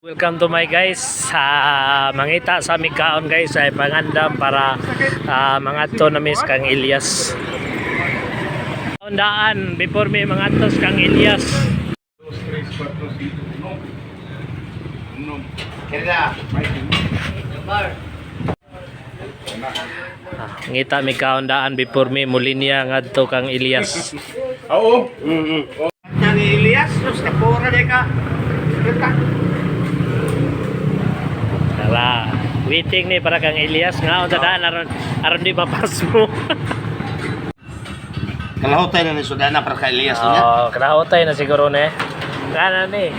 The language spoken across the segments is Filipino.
Welcome to my guys sa mangita sa aming kaon guys ay pangandam para mga to na miss kang Elias. Kaundaan before me mga tos kang Elias. Ngita mi kaundaan before me mulinya ngadto kang Elias. Oo. Nang Elias, terus kapora deh kak. Tara, waiting ni para kang Elias nga unsa daan aron di mapas mo. Kalahutay na ni Sudana para kay Elias niya. Oh, kinahutay na siguro ni. Kana ni,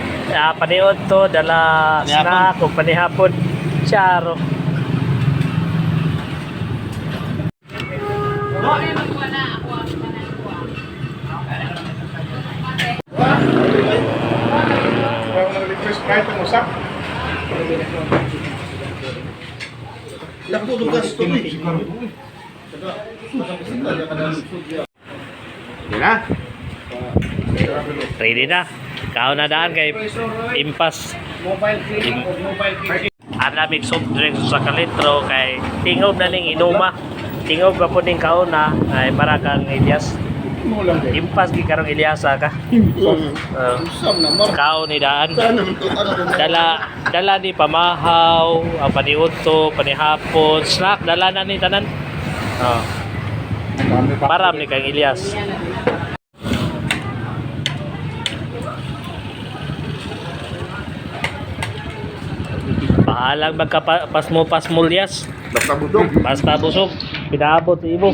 paniod to dala snack ug panihapon. Charo. Parang nag-request kahit ang usap. Nagtutugas to ni. Yan na. Ready na. Kao na daan kay impas. Mobile clinic o mobile clinic. Anamig soft drinks sa kalitro kay tingob na ning inuma. Tingob ka po ning kauna ay para kang Elias. Impas gi karong Eliasa ka. Sam na mar. Kao ni daan. Dala ni pamahaw, ang paniudto, panihapon, snack dala na ni tanan. Oh. Param ni kang Elias. Paalang magkapasmo Elias. Basta budog. Basta busog, pinaabot sa ibo.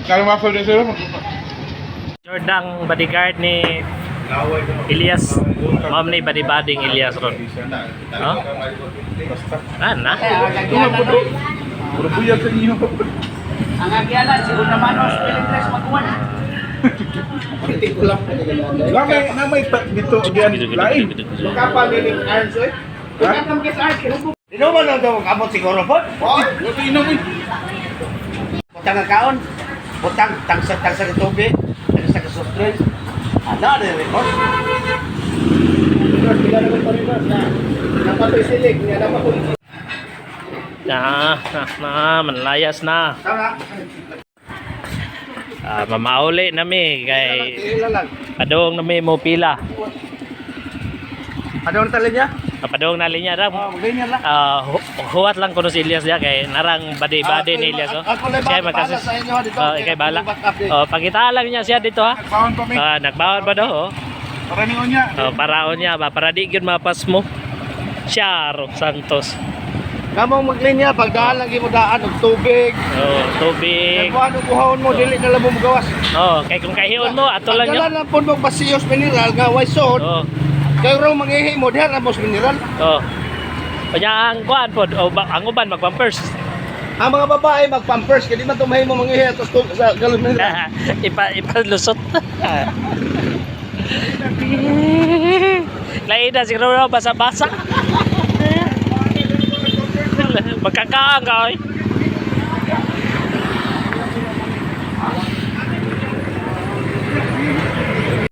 Kaya mapal din sila. Jordang bodyguard ni Elias. Ma'am ni bading Elias ron. No? Ana? Tunga budog. Puro buyag sa inyo. Ang agyalan, siguro naman os Pilipinas magkuhan. Namay dito again. Lain. Kapal din Arns eh. Kapal naman kay Arns, kinubog. Sino man ang daw kabot siguro po? Wala inom eh. Butang ang kaon. Butang, tangsa ng tubig. Ano sa kasostrel. Ano na yung record? Bila naman pa rin na. Napatoy silig. Nga naman po. Manlayas na. Tama. Mamauli nami kay Ilan lang. padong nami mo pila. Ano ang tala niya? Padong na linya ra. Ganyan lang. Huwat lang kuno si Elias dia kay narang badi ni Elias oh. Ako lang Siya bala magkasis. sa inyo dito. Ikay bala. Pagkita lang niya siya dito ha. Nagbawan pa may. Nagbawan pa daw oh. Paraningon niya. Paraon niya ba para di gyud mapas mo. Charo Santos. Kamong maglinya pagdaan lang mo daan og tubig. Tubig. Kung ano buhawon mo dili na lang mo magawas. Kay kung kahiyon mo ato lang Pagdala niya. lang po mo pasiyos mineral nga way sod. Kay raw mangihi mo diha ra mos mineral. Kanya ang kuan pod ang uban magpampers. Ang mga babae magpampers kay di man tumahi mo mangihi atos sa galon mineral. Ipalusot. Lain na siguro basa-basa. Magkakaang ka oy.